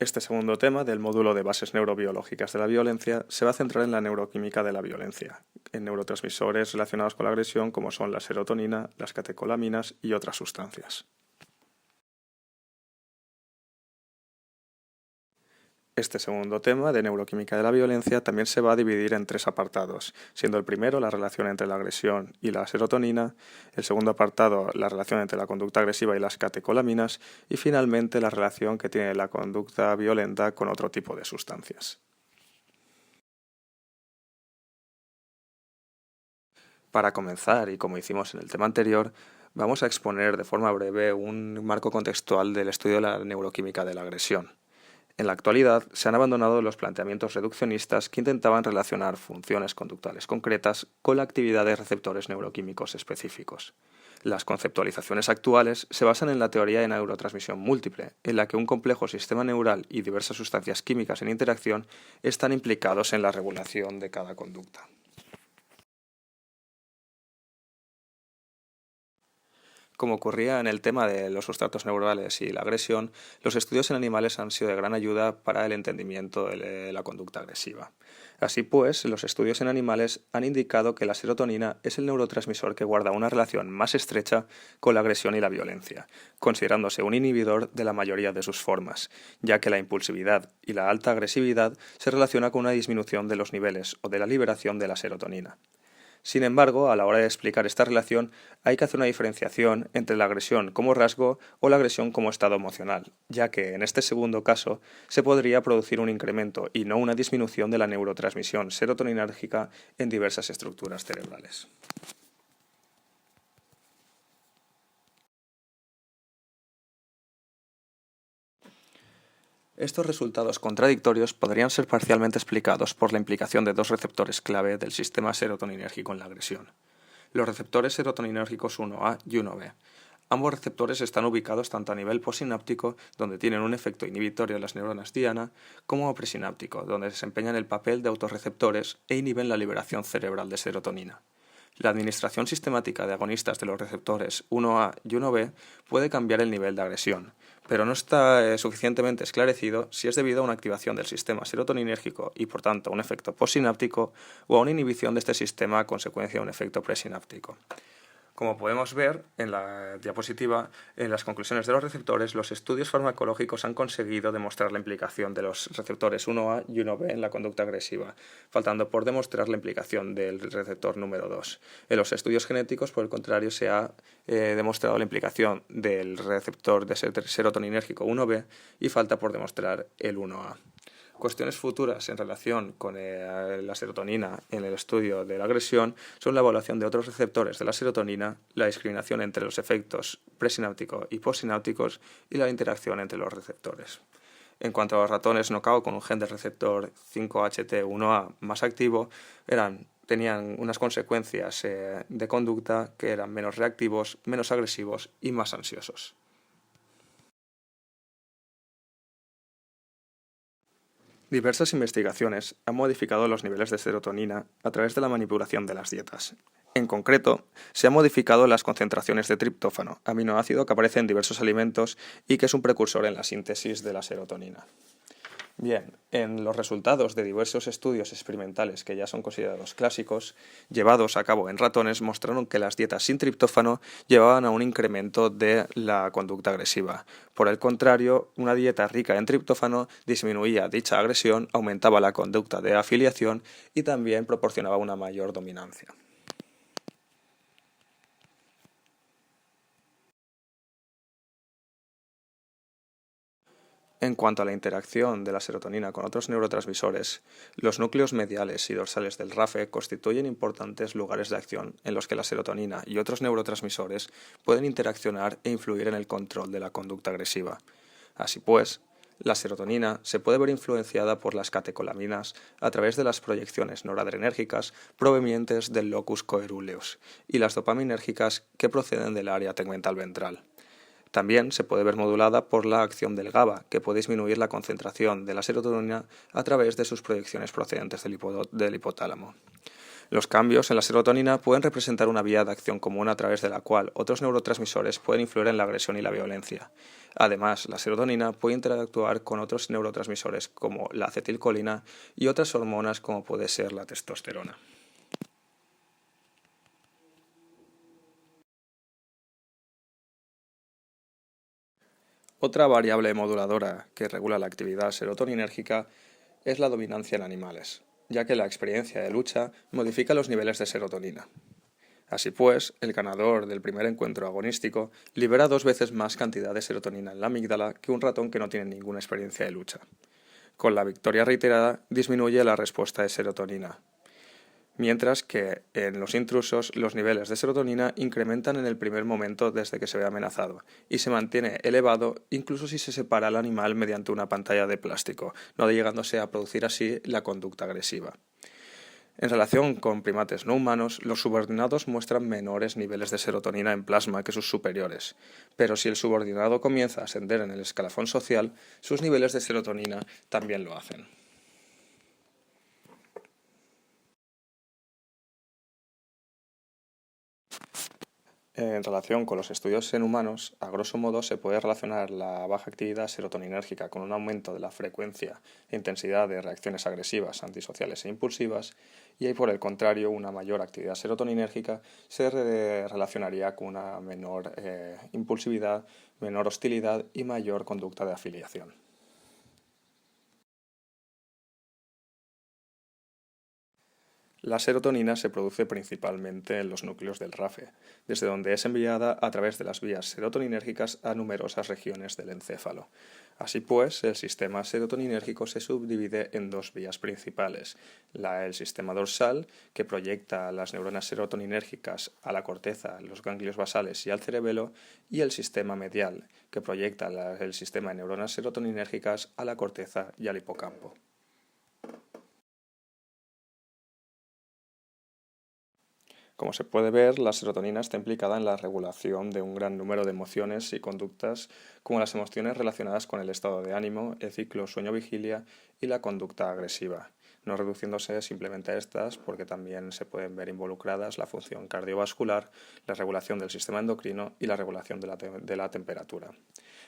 Este segundo tema del módulo de bases neurobiológicas de la violencia se va a centrar en la neuroquímica de la violencia, en neurotransmisores relacionados con la agresión como son la serotonina, las catecolaminas y otras sustancias. Este segundo tema de neuroquímica de la violencia también se va a dividir en tres apartados, siendo el primero la relación entre la agresión y la serotonina, el segundo apartado la relación entre la conducta agresiva y las catecolaminas y finalmente la relación que tiene la conducta violenta con otro tipo de sustancias. Para comenzar, y como hicimos en el tema anterior, vamos a exponer de forma breve un marco contextual del estudio de la neuroquímica de la agresión. En la actualidad, se han abandonado los planteamientos reduccionistas que intentaban relacionar funciones conductuales concretas con la actividad de receptores neuroquímicos específicos. Las conceptualizaciones actuales se basan en la teoría de neurotransmisión múltiple, en la que un complejo sistema neural y diversas sustancias químicas en interacción están implicados en la regulación de cada conducta. Como ocurría en el tema de los sustratos neurales y la agresión, los estudios en animales han sido de gran ayuda para el entendimiento de la conducta agresiva. Así pues, los estudios en animales han indicado que la serotonina es el neurotransmisor que guarda una relación más estrecha con la agresión y la violencia, considerándose un inhibidor de la mayoría de sus formas, ya que la impulsividad y la alta agresividad se relaciona con una disminución de los niveles o de la liberación de la serotonina. Sin embargo, a la hora de explicar esta relación, hay que hacer una diferenciación entre la agresión como rasgo o la agresión como estado emocional, ya que en este segundo caso se podría producir un incremento y no una disminución de la neurotransmisión serotoninérgica en diversas estructuras cerebrales. Estos resultados contradictorios podrían ser parcialmente explicados por la implicación de dos receptores clave del sistema serotoninérgico en la agresión: los receptores serotoninérgicos 1A y 1B. Ambos receptores están ubicados tanto a nivel posináptico, donde tienen un efecto inhibitorio en las neuronas diana, como presináptico, donde desempeñan el papel de autorreceptores e inhiben la liberación cerebral de serotonina. La administración sistemática de agonistas de los receptores 1A y 1B puede cambiar el nivel de agresión, pero no está suficientemente esclarecido si es debido a una activación del sistema serotoninérgico y por tanto a un efecto postsináptico o a una inhibición de este sistema a consecuencia de un efecto presináptico. Como podemos ver en la diapositiva, en las conclusiones de los receptores, los estudios farmacológicos han conseguido demostrar la implicación de los receptores 1A y 1B en la conducta agresiva, faltando por demostrar la implicación del receptor número 2. En los estudios genéticos, por el contrario, se ha demostrado la implicación del receptor de serotoninérgico 1B y falta por demostrar el 1A. Cuestiones futuras en relación con la serotonina en el estudio de la agresión son la evaluación de otros receptores de la serotonina, la discriminación entre los efectos presinápticos y postsinápticos y la interacción entre los receptores. En cuanto a los ratones knockout con un gen del receptor 5HT1A más activo, tenían unas consecuencias de conducta que eran menos reactivos, menos agresivos y más ansiosos. Diversas investigaciones han modificado los niveles de serotonina a través de la manipulación de las dietas. En concreto, se han modificado las concentraciones de triptófano, aminoácido que aparece en diversos alimentos y que es un precursor en la síntesis de la serotonina. Bien, en los resultados de diversos estudios experimentales que ya son considerados clásicos, llevados a cabo en ratones, mostraron que las dietas sin triptófano llevaban a un incremento de la conducta agresiva. Por el contrario, una dieta rica en triptófano disminuía dicha agresión, aumentaba la conducta de afiliación y también proporcionaba una mayor dominancia. En cuanto a la interacción de la serotonina con otros neurotransmisores, los núcleos mediales y dorsales del RAFE constituyen importantes lugares de acción en los que la serotonina y otros neurotransmisores pueden interaccionar e influir en el control de la conducta agresiva. Así pues, la serotonina se puede ver influenciada por las catecolaminas a través de las proyecciones noradrenérgicas provenientes del locus coeruleus y las dopaminérgicas que proceden del área tegmental ventral. También se puede ver modulada por la acción del GABA, que puede disminuir la concentración de la serotonina a través de sus proyecciones procedentes del hipotálamo. Los cambios en la serotonina pueden representar una vía de acción común a través de la cual otros neurotransmisores pueden influir en la agresión y la violencia. Además, la serotonina puede interactuar con otros neurotransmisores como la acetilcolina y otras hormonas como puede ser la testosterona. Otra variable moduladora que regula la actividad serotoninérgica es la dominancia en animales, ya que la experiencia de lucha modifica los niveles de serotonina. Así pues, el ganador del primer encuentro agonístico libera 2 veces más cantidad de serotonina en la amígdala que un ratón que no tiene ninguna experiencia de lucha. Con la victoria reiterada disminuye la respuesta de serotonina, mientras que en los intrusos los niveles de serotonina incrementan en el primer momento desde que se ve amenazado y se mantiene elevado incluso si se separa al animal mediante una pantalla de plástico, no llegándose a producir así la conducta agresiva. En relación con primates no humanos, los subordinados muestran menores niveles de serotonina en plasma que sus superiores, pero si el subordinado comienza a ascender en el escalafón social, sus niveles de serotonina también lo hacen. En relación con los estudios en humanos, a grosso modo se puede relacionar la baja actividad serotoninérgica con un aumento de la frecuencia e intensidad de reacciones agresivas, antisociales e impulsivas, y por el contrario, una mayor actividad serotoninérgica se relacionaría con una menor impulsividad, menor hostilidad y mayor conducta de afiliación. La serotonina se produce principalmente en los núcleos del RAFE, desde donde es enviada a través de las vías serotoninérgicas a numerosas regiones del encéfalo. Así pues, el sistema serotoninérgico se subdivide en 2 vías principales: el sistema dorsal, que proyecta las neuronas serotoninérgicas a la corteza, los ganglios basales y al cerebelo, y el sistema medial, que proyecta el sistema de neuronas serotoninérgicas a la corteza y al hipocampo. Como se puede ver, la serotonina está implicada en la regulación de un gran número de emociones y conductas, como las emociones relacionadas con el estado de ánimo, el ciclo sueño-vigilia y la conducta agresiva, no reduciéndose simplemente a estas, porque también se pueden ver involucradas la función cardiovascular, la regulación del sistema endocrino y la regulación de la temperatura.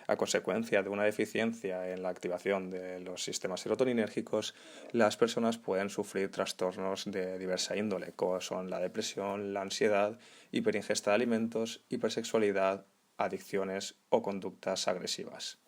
A consecuencia de una deficiencia en la activación de los sistemas serotoninérgicos, las personas pueden sufrir trastornos de diversa índole, como son la depresión, la ansiedad, hiperingesta de alimentos, hipersexualidad, adicciones o conductas agresivas.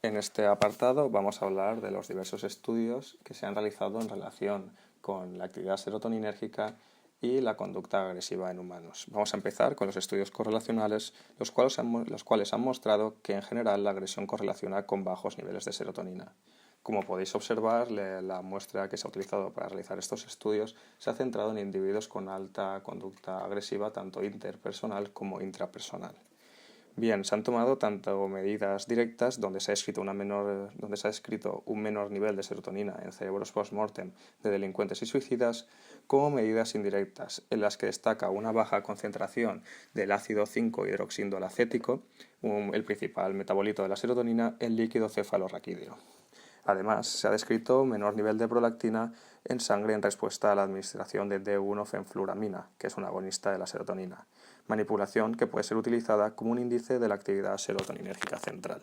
En este apartado vamos a hablar de los diversos estudios que se han realizado en relación con la actividad serotoninérgica y la conducta agresiva en humanos. Vamos a empezar con los estudios correlacionales, los cuales han mostrado que en general la agresión correlaciona con bajos niveles de serotonina. Como podéis observar, la muestra que se ha utilizado para realizar estos estudios se ha centrado en individuos con alta conducta agresiva, tanto interpersonal como intrapersonal. Bien, se han tomado tanto medidas directas donde se ha escrito un menor nivel de serotonina en cerebros post-mortem de delincuentes y suicidas, como medidas indirectas en las que destaca una baja concentración del ácido 5-hidroxindolacético, el principal metabolito de la serotonina, en líquido cefalorraquídeo. Además, se ha descrito menor nivel de prolactina en sangre en respuesta a la administración de D1-fenfluramina, que es un agonista de la serotonina, manipulación que puede ser utilizada como un índice de la actividad serotoninérgica central.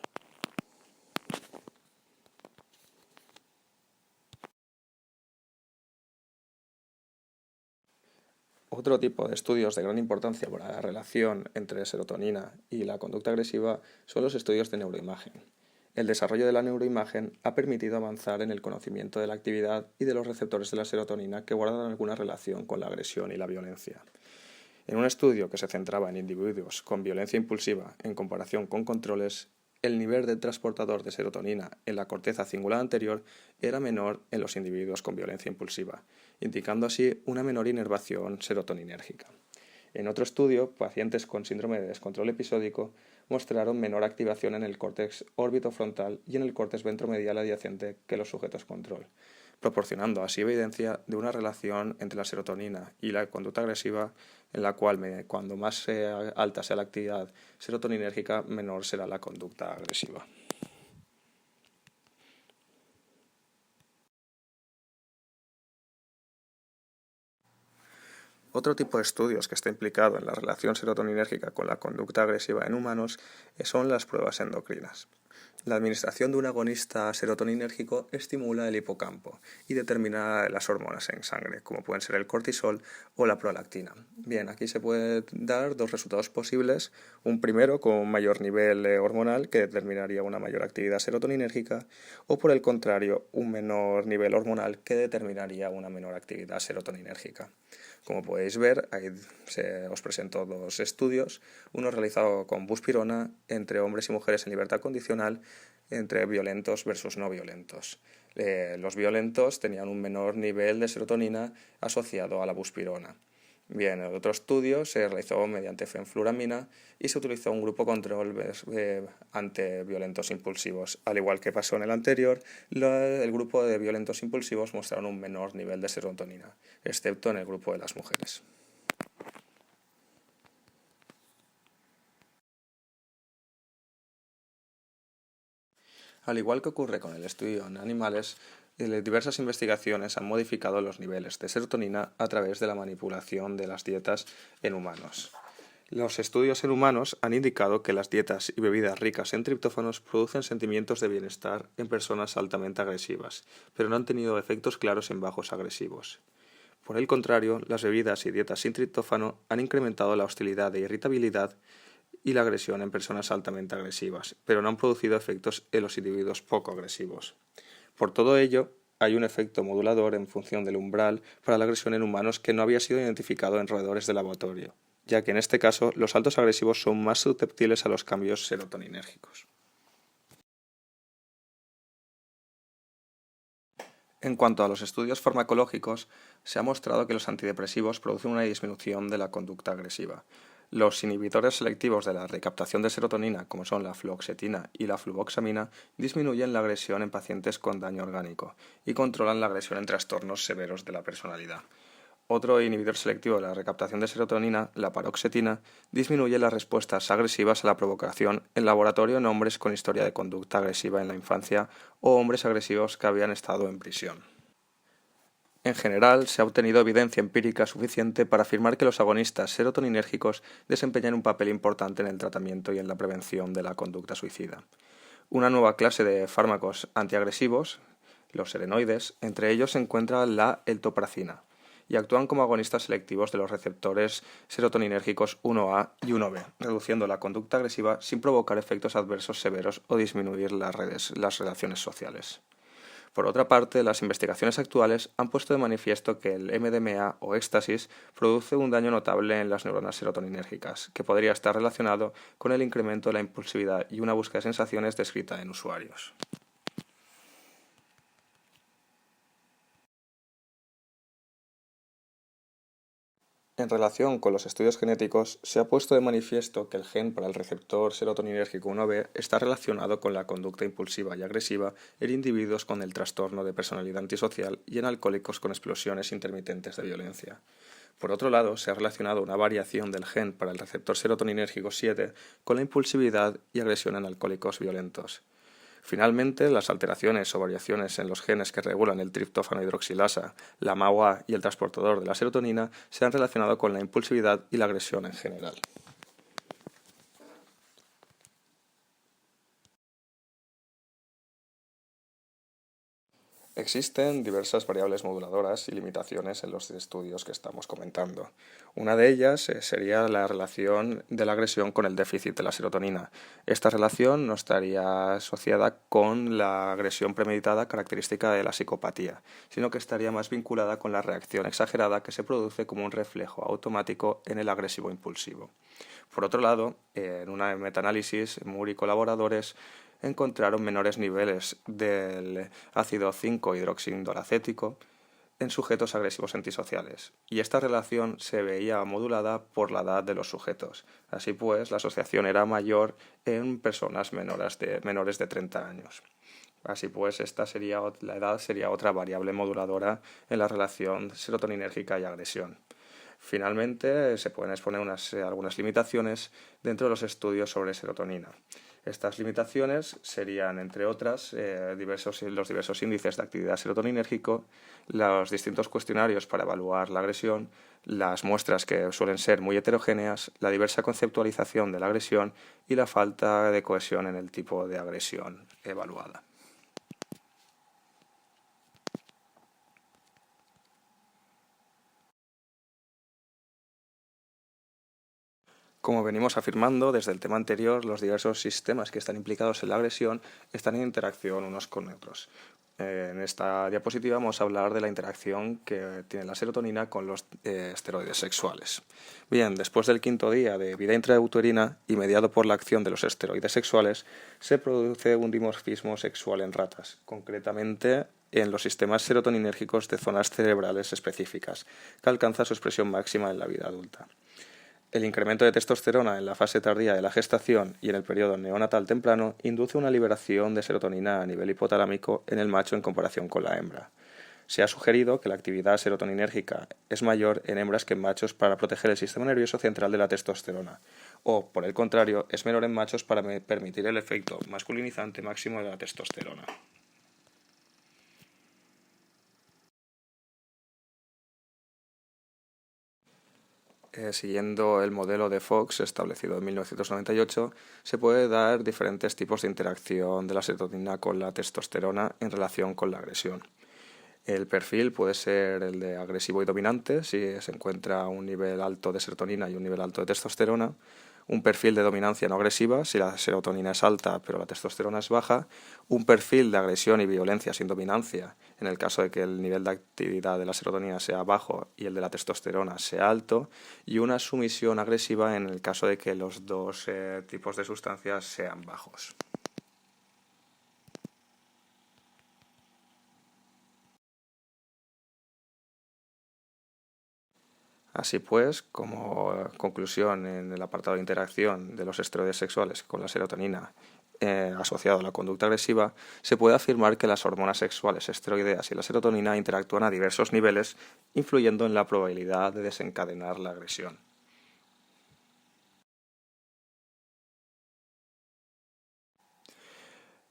Otro tipo de estudios de gran importancia para la relación entre serotonina y la conducta agresiva son los estudios de neuroimagen. El desarrollo de la neuroimagen ha permitido avanzar en el conocimiento de la actividad y de los receptores de la serotonina que guardan alguna relación con la agresión y la violencia. En un estudio que se centraba en individuos con violencia impulsiva en comparación con controles, el nivel del transportador de serotonina en la corteza cingulada anterior era menor en los individuos con violencia impulsiva, indicando así una menor inervación serotoninérgica. En otro estudio, pacientes con síndrome de descontrol episódico mostraron menor activación en el córtex órbitofrontal y en el córtex ventromedial adyacente que los sujetos control, proporcionando así evidencia de una relación entre la serotonina y la conducta agresiva, en la cual cuando más alta sea la actividad serotoninérgica, menor será la conducta agresiva. Otro tipo de estudios que está implicado en la relación serotoninérgica con la conducta agresiva en humanos son las pruebas endocrinas. La administración de un agonista serotoninérgico estimula el hipocampo y determina las hormonas en sangre, como pueden ser el cortisol o la prolactina. Bien, aquí se pueden dar dos resultados posibles. Un primero con un mayor nivel hormonal que determinaría una mayor actividad serotoninérgica, o por el contrario, un menor nivel hormonal que determinaría una menor actividad serotoninérgica. Como podéis ver, ahí os presento dos estudios, uno realizado con buspirona entre hombres y mujeres en libertad condicional, entre violentos versus no violentos. Los violentos tenían un menor nivel de serotonina asociado a la buspirona. Bien, el otro estudio se realizó mediante fenfluramina y se utilizó un grupo control ante violentos impulsivos. Al igual que pasó en el anterior, el grupo de violentos impulsivos mostraron un menor nivel de serotonina, excepto en el grupo de las mujeres. Al igual que ocurre con el estudio en animales, diversas investigaciones han modificado los niveles de serotonina a través de la manipulación de las dietas en humanos. Los estudios en humanos han indicado que las dietas y bebidas ricas en triptófanos producen sentimientos de bienestar en personas altamente agresivas, pero no han tenido efectos claros en bajos agresivos. Por el contrario, las bebidas y dietas sin triptófano han incrementado la hostilidad e irritabilidad y la agresión en personas altamente agresivas, pero no han producido efectos en los individuos poco agresivos. Por todo ello, hay un efecto modulador en función del umbral para la agresión en humanos que no había sido identificado en roedores de laboratorio, ya que en este caso los altos agresivos son más susceptibles a los cambios serotoninérgicos. En cuanto a los estudios farmacológicos, se ha mostrado que los antidepresivos producen una disminución de la conducta agresiva. Los inhibidores selectivos de la recaptación de serotonina, como son la fluoxetina y la fluvoxamina, disminuyen la agresión en pacientes con daño orgánico y controlan la agresión en trastornos severos de la personalidad. Otro inhibidor selectivo de la recaptación de serotonina, la paroxetina, disminuye las respuestas agresivas a la provocación en laboratorio en hombres con historia de conducta agresiva en la infancia o hombres agresivos que habían estado en prisión. En general, se ha obtenido evidencia empírica suficiente para afirmar que los agonistas serotoninérgicos desempeñan un papel importante en el tratamiento y en la prevención de la conducta suicida. Una nueva clase de fármacos antiagresivos, los serenoides, entre ellos se encuentra la eltopracina, y actúan como agonistas selectivos de los receptores serotoninérgicos 1A y 1B, reduciendo la conducta agresiva sin provocar efectos adversos severos o disminuir las relaciones sociales. Por otra parte, las investigaciones actuales han puesto de manifiesto que el MDMA o éxtasis produce un daño notable en las neuronas serotoninérgicas, que podría estar relacionado con el incremento de la impulsividad y una búsqueda de sensaciones descrita en usuarios. En relación con los estudios genéticos, se ha puesto de manifiesto que el gen para el receptor serotoninérgico 1B está relacionado con la conducta impulsiva y agresiva en individuos con el trastorno de personalidad antisocial y en alcohólicos con explosiones intermitentes de violencia. Por otro lado, se ha relacionado una variación del gen para el receptor serotoninérgico 7 con la impulsividad y agresión en alcohólicos violentos. Finalmente, las alteraciones o variaciones en los genes que regulan el triptófano hidroxilasa, la MAO-A y el transportador de la serotonina se han relacionado con la impulsividad y la agresión en general. Existen diversas variables moduladoras y limitaciones en los estudios que estamos comentando. Una de ellas sería la relación de la agresión con el déficit de la serotonina. Esta relación no estaría asociada con la agresión premeditada característica de la psicopatía, sino que estaría más vinculada con la reacción exagerada que se produce como un reflejo automático en el agresivo impulsivo. Por otro lado, en una metaanálisis, Moore y colaboradores encontraron menores niveles del ácido 5-hidroxindolacético en sujetos agresivos antisociales, y esta relación se veía modulada por la edad de los sujetos. Así pues, la asociación era mayor en personas menores de 30 años. Así pues, la edad sería otra variable moduladora en la relación serotoninérgica y agresión. Finalmente, se pueden exponer algunas limitaciones dentro de los estudios sobre serotonina. Estas limitaciones serían, entre otras, los diversos índices de actividad serotoninérgico, los distintos cuestionarios para evaluar la agresión, las muestras que suelen ser muy heterogéneas, la diversa conceptualización de la agresión y la falta de cohesión en el tipo de agresión evaluada. Como venimos afirmando desde el tema anterior, los diversos sistemas que están implicados en la agresión están en interacción unos con otros. En esta diapositiva vamos a hablar de la interacción que tiene la serotonina con los esteroides sexuales. Bien, después del quinto día de vida intrauterina y mediado por la acción de los esteroides sexuales, se produce un dimorfismo sexual en ratas, concretamente en los sistemas serotoninérgicos de zonas cerebrales específicas, que alcanza su expresión máxima en la vida adulta. El incremento de testosterona en la fase tardía de la gestación y en el periodo neonatal temprano induce una liberación de serotonina a nivel hipotalámico en el macho en comparación con la hembra. Se ha sugerido que la actividad serotoninérgica es mayor en hembras que en machos para proteger el sistema nervioso central de la testosterona, o, por el contrario, es menor en machos para permitir el efecto masculinizante máximo de la testosterona. Siguiendo el modelo de Fox establecido en 1998, se puede dar diferentes tipos de interacción de la serotonina con la testosterona en relación con la agresión. El perfil puede ser el de agresivo y dominante, si se encuentra un nivel alto de serotonina y un nivel alto de testosterona. Un perfil de dominancia no agresiva, si la serotonina es alta pero la testosterona es baja. Un perfil de agresión y violencia sin dominancia, en el caso de que el nivel de actividad de la serotonina sea bajo y el de la testosterona sea alto. Y una sumisión agresiva en el caso de que los dos tipos de sustancias sean bajos. Así pues, como conclusión en el apartado de interacción de los esteroides sexuales con la serotonina asociado a la conducta agresiva, se puede afirmar que las hormonas sexuales esteroideas y la serotonina interactúan a diversos niveles, influyendo en la probabilidad de desencadenar la agresión.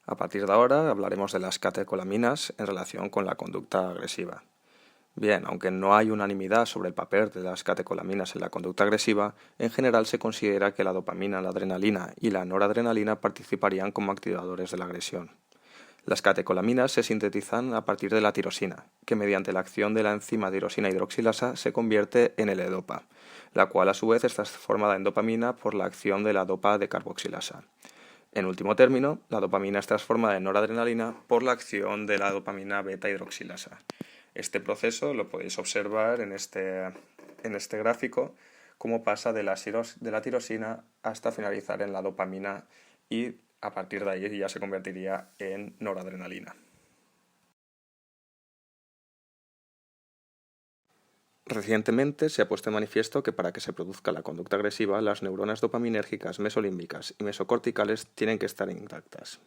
A partir de ahora hablaremos de las catecolaminas en relación con la conducta agresiva. Bien, aunque no hay unanimidad sobre el papel de las catecolaminas en la conducta agresiva, en general se considera que la dopamina, la adrenalina y la noradrenalina participarían como activadores de la agresión. Las catecolaminas se sintetizan a partir de la tirosina, que mediante la acción de la enzima tirosina hidroxilasa se convierte en L-dopa, la cual a su vez es transformada en dopamina por la acción de la dopa de carboxilasa. En último término, la dopamina es transformada en noradrenalina por la acción de la dopamina beta hidroxilasa. Este proceso lo podéis observar en este gráfico, cómo pasa de la tirosina hasta finalizar en la dopamina y a partir de ahí ya se convertiría en noradrenalina. Recientemente se ha puesto de manifiesto que para que se produzca la conducta agresiva, las neuronas dopaminérgicas mesolímbicas y mesocorticales tienen que estar intactas.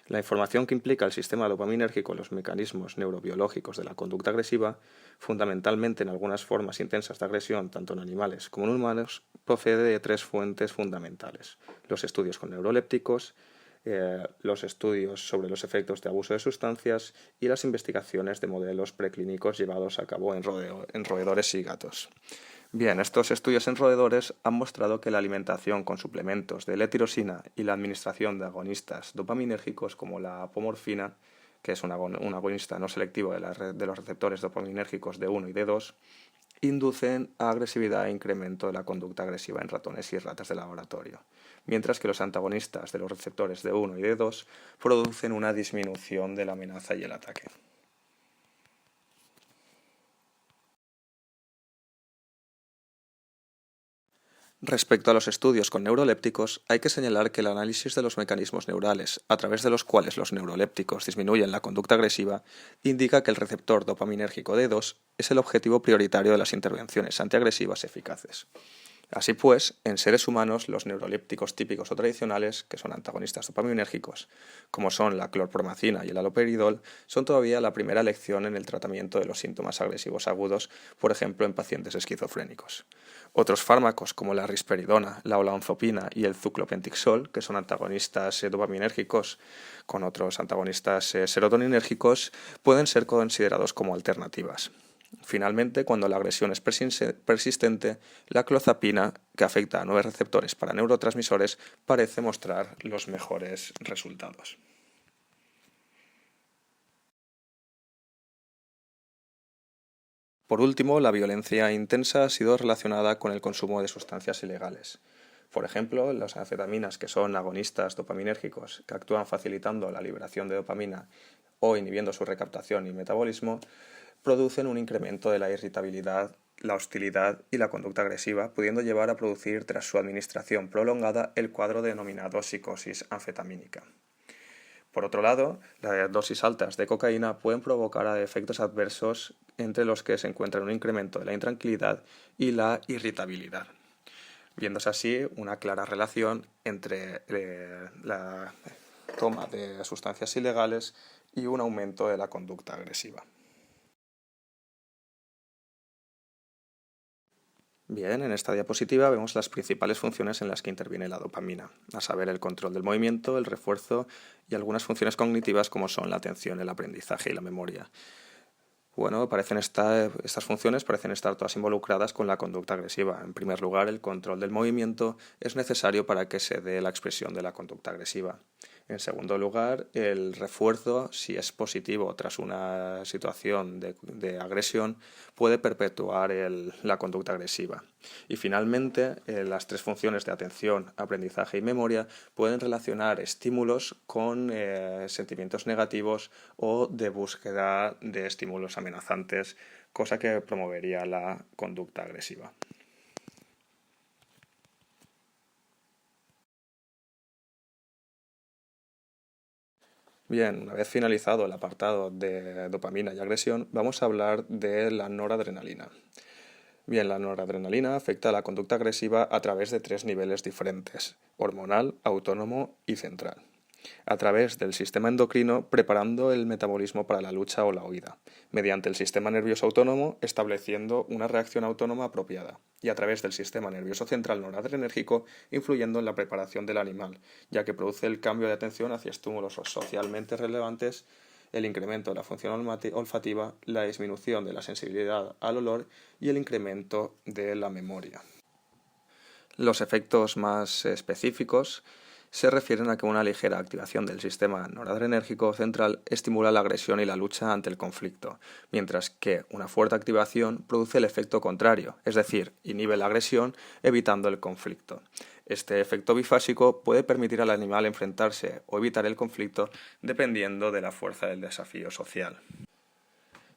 La información que implica el sistema dopaminérgico en los mecanismos neurobiológicos de la conducta agresiva, fundamentalmente en algunas formas intensas de agresión, tanto en animales como en humanos, procede de tres fuentes fundamentales: los estudios con neurolépticos, los estudios sobre los efectos de abuso de sustancias y las investigaciones de modelos preclínicos llevados a cabo en roedores y gatos. Bien, estos estudios en roedores han mostrado que la alimentación con suplementos de L-tirosina y la administración de agonistas dopaminérgicos como la apomorfina, que es un agonista no selectivo de los receptores dopaminérgicos D1 y D2, inducen a agresividad e incremento de la conducta agresiva en ratones y ratas de laboratorio, mientras que los antagonistas de los receptores D1 y D2 producen una disminución de la amenaza y el ataque. Respecto a los estudios con neurolépticos, hay que señalar que el análisis de los mecanismos neurales a través de los cuales los neurolépticos disminuyen la conducta agresiva indica que el receptor dopaminérgico D2 es el objetivo prioritario de las intervenciones antiagresivas eficaces. Así pues, en seres humanos, los neurolépticos típicos o tradicionales, que son antagonistas dopaminérgicos, como son la clorpromacina y el haloperidol, son todavía la primera elección en el tratamiento de los síntomas agresivos agudos, por ejemplo en pacientes esquizofrénicos. Otros fármacos como la risperidona, la olanzapina y el zuclopentixol, que son antagonistas dopaminérgicos con otros antagonistas serotoninérgicos, pueden ser considerados como alternativas. Finalmente, cuando la agresión es persistente, la clozapina, que afecta a 9 receptores para neurotransmisores, parece mostrar los mejores resultados. Por último, la violencia intensa ha sido relacionada con el consumo de sustancias ilegales. Por ejemplo, las anfetaminas, que son agonistas dopaminérgicos que actúan facilitando la liberación de dopamina o inhibiendo su recaptación y metabolismo, producen un incremento de la irritabilidad, la hostilidad y la conducta agresiva, pudiendo llevar a producir tras su administración prolongada el cuadro denominado psicosis anfetamínica. Por otro lado, las dosis altas de cocaína pueden provocar efectos adversos entre los que se encuentran un incremento de la intranquilidad y la irritabilidad, viéndose así una clara relación entre la toma de sustancias ilegales y un aumento de la conducta agresiva. Bien, en esta diapositiva vemos las principales funciones en las que interviene la dopamina, a saber, el control del movimiento, el refuerzo y algunas funciones cognitivas como son la atención, el aprendizaje y la memoria. Bueno, estas funciones parecen estar todas involucradas con la conducta agresiva. En primer lugar, el control del movimiento es necesario para que se dé la expresión de la conducta agresiva. En segundo lugar, el refuerzo, si es positivo tras una situación de agresión, puede perpetuar la conducta agresiva. Y finalmente, las 3 funciones de atención, aprendizaje y memoria pueden relacionar estímulos con sentimientos negativos o de búsqueda de estímulos amenazantes, cosa que promovería la conducta agresiva. Bien, una vez finalizado el apartado de dopamina y agresión, vamos a hablar de la noradrenalina. Bien, la noradrenalina afecta a la conducta agresiva a través de 3 niveles diferentes: hormonal, autónomo y central. A través del sistema endocrino, preparando el metabolismo para la lucha o la huida, mediante el sistema nervioso autónomo, estableciendo una reacción autónoma apropiada, y a través del sistema nervioso central noradrenérgico, influyendo en la preparación del animal, ya que produce el cambio de atención hacia estímulos socialmente relevantes, el incremento de la función olfativa, la disminución de la sensibilidad al olor y el incremento de la memoria. Los efectos más específicos se refieren a que una ligera activación del sistema noradrenérgico central estimula la agresión y la lucha ante el conflicto, mientras que una fuerte activación produce el efecto contrario, es decir, inhibe la agresión evitando el conflicto. Este efecto bifásico puede permitir al animal enfrentarse o evitar el conflicto dependiendo de la fuerza del desafío social.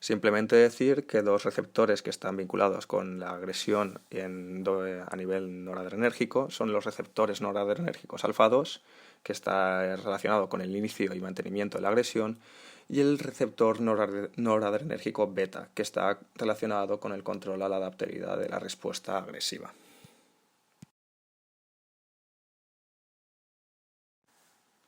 Simplemente decir que 2 receptores que están vinculados con la agresión a nivel noradrenérgico son los receptores noradrenérgicos alfa-2, que está relacionado con el inicio y mantenimiento de la agresión, y el receptor noradrenérgico beta, que está relacionado con el control a la adaptabilidad de la respuesta agresiva.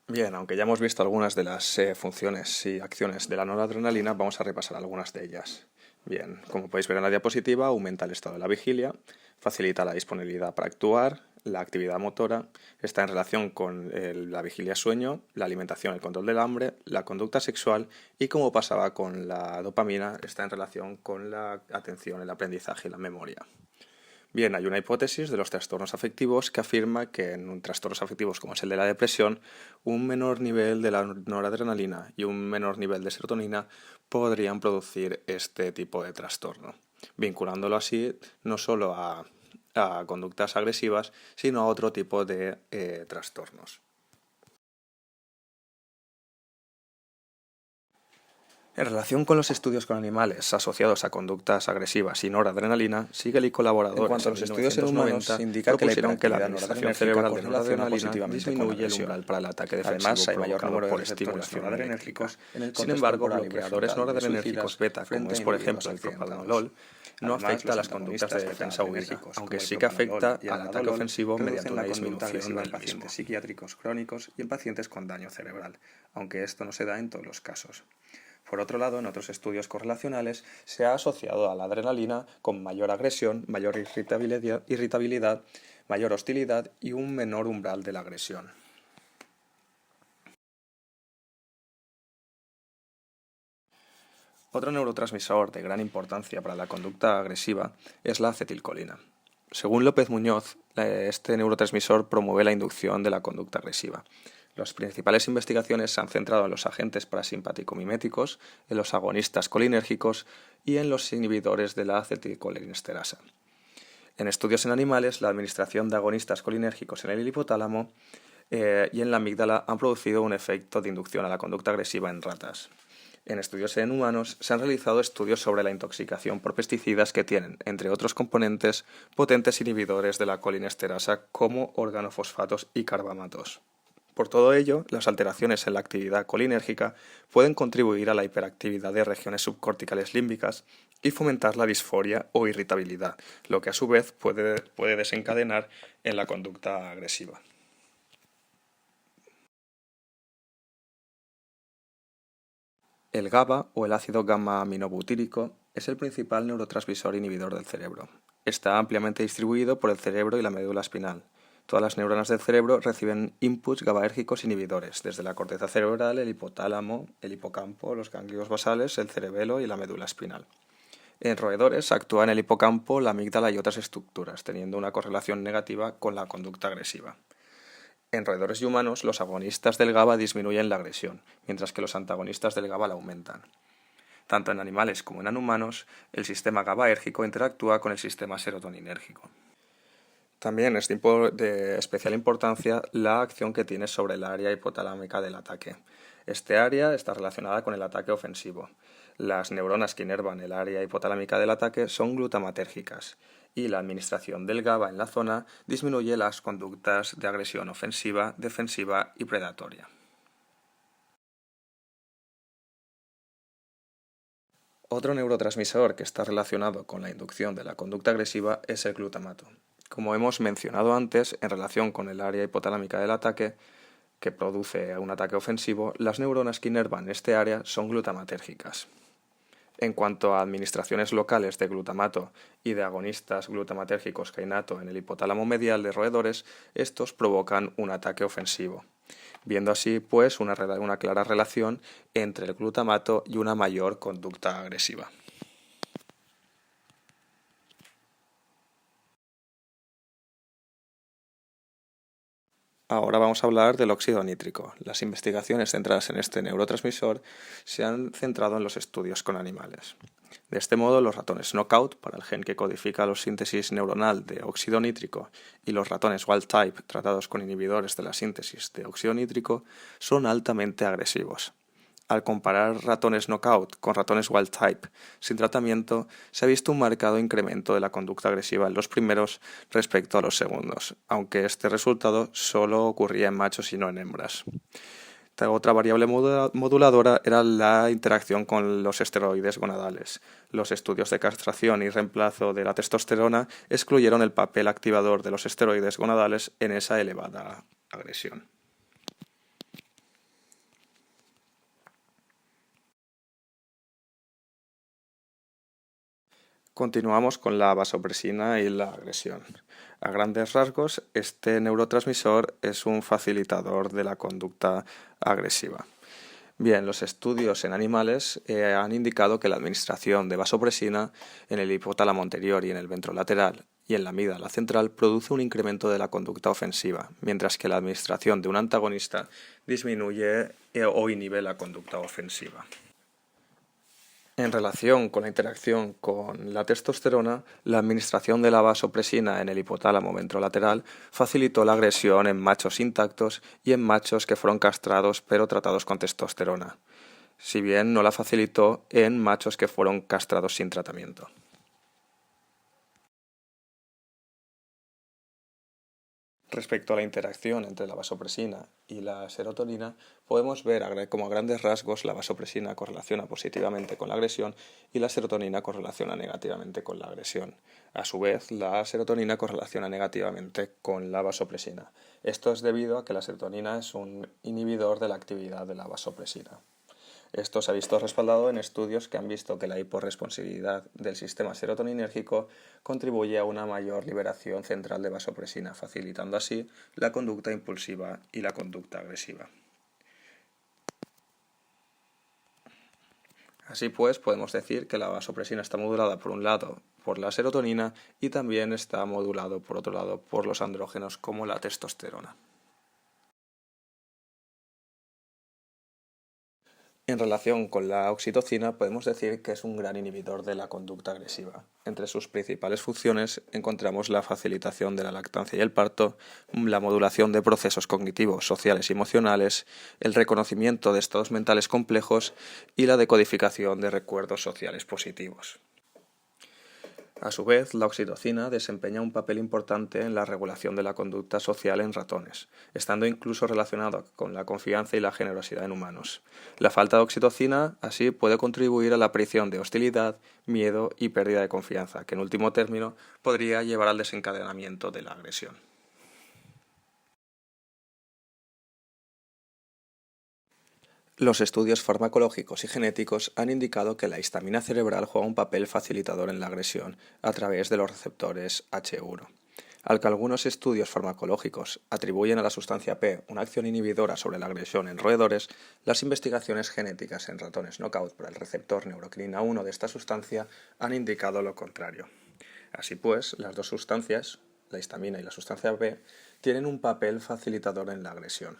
Bien, aunque ya hemos visto algunas de las funciones y acciones de la noradrenalina, vamos a repasar algunas de ellas. Bien, como podéis ver en la diapositiva, aumenta el estado de la vigilia, facilita la disponibilidad para actuar, la actividad motora, está en relación con la vigilia-sueño, la alimentación, el control del hambre, la conducta sexual y, como pasaba con la dopamina, está en relación con la atención, el aprendizaje y la memoria. Bien, hay una hipótesis de los trastornos afectivos que afirma que en trastornos afectivos como es el de la depresión, un menor nivel de la noradrenalina y un menor nivel de serotonina podrían producir este tipo de trastorno, vinculándolo así no solo a conductas agresivas, sino a otro tipo de trastornos. En relación con los estudios con animales asociados a conductas agresivas y noradrenalina, Siegel y colaboradores En cuanto a los estudios en humanos, indica que la administración hiperactividad cerebral de correlaciona noradrenalina positivamente con la disminuye el agresión. umbral para el ataque defensivo Además, hay mayor provocado número de por receptores estimulación noradrenérgicos eléctrica. en el Sin cortex embargo, temporal y bloqueadores prefrontal de noradrenérgicos suicidas beta, como frente es a por individuos ejemplo el accidentados. propranolol, no Además, afecta a las los conductas de antagonistas defensa huida, betaenérgicos, aunque como el sí que afecta propranolol y el al ataque lanolol, ofensivo mediante reducen una la conducta disminución agresiva en del mismo. pacientes psiquiátricos crónicos y en pacientes con daño cerebral, aunque esto no se da en todos los casos. Por otro lado, en otros estudios correlacionales se ha asociado a la adrenalina con mayor agresión, mayor irritabilidad, mayor hostilidad y un menor umbral de la agresión. Otro neurotransmisor de gran importancia para la conducta agresiva es la acetilcolina. Según López Muñoz, este neurotransmisor promueve la inducción de la conducta agresiva. Las principales investigaciones se han centrado en los agentes parasimpático-miméticos, en los agonistas colinérgicos y en los inhibidores de la acetilcolinesterasa. En estudios en animales, la administración de agonistas colinérgicos en el hipotálamo y en la amígdala han producido un efecto de inducción a la conducta agresiva en ratas. En estudios en humanos se han realizado estudios sobre la intoxicación por pesticidas que tienen, entre otros componentes, potentes inhibidores de la colinesterasa como organofosfatos y carbamatos. Por todo ello, las alteraciones en la actividad colinérgica pueden contribuir a la hiperactividad de regiones subcorticales límbicas y fomentar la disforia o irritabilidad, lo que a su vez puede desencadenar en la conducta agresiva. El GABA, o el ácido gamma-aminobutírico, es el principal neurotransmisor inhibidor del cerebro. Está ampliamente distribuido por el cerebro y la médula espinal. Todas las neuronas del cerebro reciben inputs GABAérgicos inhibidores, desde la corteza cerebral, el hipotálamo, el hipocampo, los ganglios basales, el cerebelo y la médula espinal. En roedores actúa en el hipocampo, la amígdala y otras estructuras, teniendo una correlación negativa con la conducta agresiva. En roedores y humanos, los agonistas del GABA disminuyen la agresión, mientras que los antagonistas del GABA la aumentan. Tanto en animales como en humanos, el sistema GABAérgico interactúa con el sistema serotoninérgico. También es de especial importancia la acción que tiene sobre el área hipotalámica del ataque. Este área está relacionada con el ataque ofensivo. Las neuronas que inervan el área hipotalámica del ataque son glutamatérgicas y la administración del GABA en la zona disminuye las conductas de agresión ofensiva, defensiva y predatoria. Otro neurotransmisor que está relacionado con la inducción de la conducta agresiva es el glutamato. Como hemos mencionado antes, en relación con el área hipotalámica del ataque, que produce un ataque ofensivo, las neuronas que inervan este área son glutamatérgicas. En cuanto a administraciones locales de glutamato y de agonistas glutamatérgicos kainato en el hipotálamo medial de roedores, estos provocan un ataque ofensivo, viendo así pues una clara relación entre el glutamato y una mayor conducta agresiva. Ahora vamos a hablar del óxido nítrico. Las investigaciones centradas en este neurotransmisor se han centrado en los estudios con animales. De este modo, los ratones knockout, para el gen que codifica la síntesis neuronal de óxido nítrico, y los ratones wild type, tratados con inhibidores de la síntesis de óxido nítrico, son altamente agresivos. Al comparar ratones knockout con ratones wild type sin tratamiento, se ha visto un marcado incremento de la conducta agresiva en los primeros respecto a los segundos, aunque este resultado solo ocurría en machos y no en hembras. Otra variable moduladora era la interacción con los esteroides gonadales. Los estudios de castración y reemplazo de la testosterona excluyeron el papel activador de los esteroides gonadales en esa elevada agresión. Continuamos con la vasopresina y la agresión. A grandes rasgos, este neurotransmisor es un facilitador de la conducta agresiva. Bien, los estudios en animales han indicado que la administración de vasopresina en el hipotálamo anterior y en el ventrolateral y en la amígdala central produce un incremento de la conducta ofensiva, mientras que la administración de un antagonista disminuye o inhibe la conducta ofensiva. En relación con la interacción con la testosterona, la administración de la vasopresina en el hipotálamo ventrolateral facilitó la agresión en machos intactos y en machos que fueron castrados pero tratados con testosterona, si bien no la facilitó en machos que fueron castrados sin tratamiento. Respecto a la interacción entre la vasopresina y la serotonina, podemos ver como a grandes rasgos la vasopresina correlaciona positivamente con la agresión y la serotonina correlaciona negativamente con la agresión. A su vez, la serotonina correlaciona negativamente con la vasopresina. Esto es debido a que la serotonina es un inhibidor de la actividad de la vasopresina. Esto se ha visto respaldado en estudios que han visto que la hiporresponsividad del sistema serotoninérgico contribuye a una mayor liberación central de vasopresina, facilitando así la conducta impulsiva y la conducta agresiva. Así pues, podemos decir que la vasopresina está modulada por un lado por la serotonina y también está modulado por otro lado por los andrógenos como la testosterona. En relación con la oxitocina, podemos decir que es un gran inhibidor de la conducta agresiva. Entre sus principales funciones encontramos la facilitación de la lactancia y el parto, la modulación de procesos cognitivos, sociales y emocionales, el reconocimiento de estados mentales complejos y la decodificación de recuerdos sociales positivos. A su vez, la oxitocina desempeña un papel importante en la regulación de la conducta social en ratones, estando incluso relacionado con la confianza y la generosidad en humanos. La falta de oxitocina, así, puede contribuir a la aparición de hostilidad, miedo y pérdida de confianza, que en último término podría llevar al desencadenamiento de la agresión. Los estudios farmacológicos y genéticos han indicado que la histamina cerebral juega un papel facilitador en la agresión a través de los receptores H1. Al que algunos estudios farmacológicos atribuyen a la sustancia P una acción inhibidora sobre la agresión en roedores, las investigaciones genéticas en ratones knockout por el receptor neuroquinina 1 de esta sustancia han indicado lo contrario. Así pues, las dos sustancias, la histamina y la sustancia P, tienen un papel facilitador en la agresión.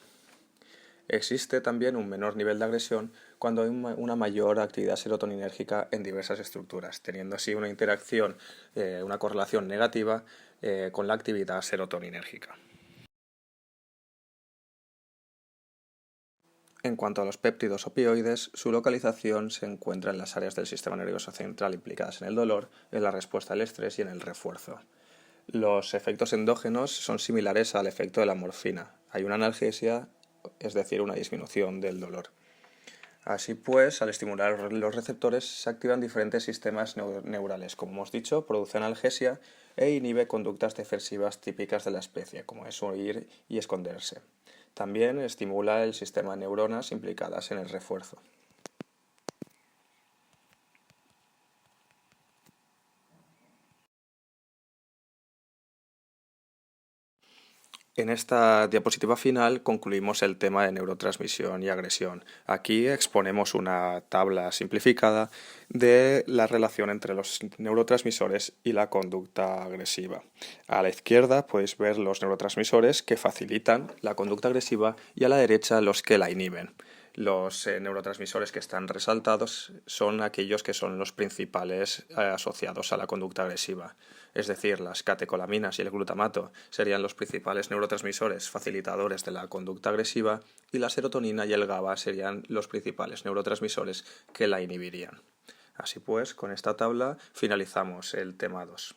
Existe también un menor nivel de agresión cuando hay una mayor actividad serotoninérgica en diversas estructuras, teniendo así una interacción, una correlación negativa con la actividad serotoninérgica. En cuanto a los péptidos opioides, su localización se encuentra en las áreas del sistema nervioso central implicadas en el dolor, en la respuesta al estrés y en el refuerzo. Los efectos endógenos son similares al efecto de la morfina. Hay una analgesia, es decir, una disminución del dolor. Así pues, al estimular los receptores se activan diferentes sistemas neurales. Como hemos dicho, produce analgesia e inhibe conductas defensivas típicas de la especie, como es huir y esconderse. También estimula el sistema de neuronas implicadas en el refuerzo. En esta diapositiva final concluimos el tema de neurotransmisión y agresión. Aquí exponemos una tabla simplificada de la relación entre los neurotransmisores y la conducta agresiva. A la izquierda podéis ver los neurotransmisores que facilitan la conducta agresiva y a la derecha los que la inhiben. Los neurotransmisores que están resaltados son aquellos que son los principales asociados a la conducta agresiva. Es decir, las catecolaminas y el glutamato serían los principales neurotransmisores facilitadores de la conducta agresiva y la serotonina y el GABA serían los principales neurotransmisores que la inhibirían. Así pues, con esta tabla finalizamos el tema 2.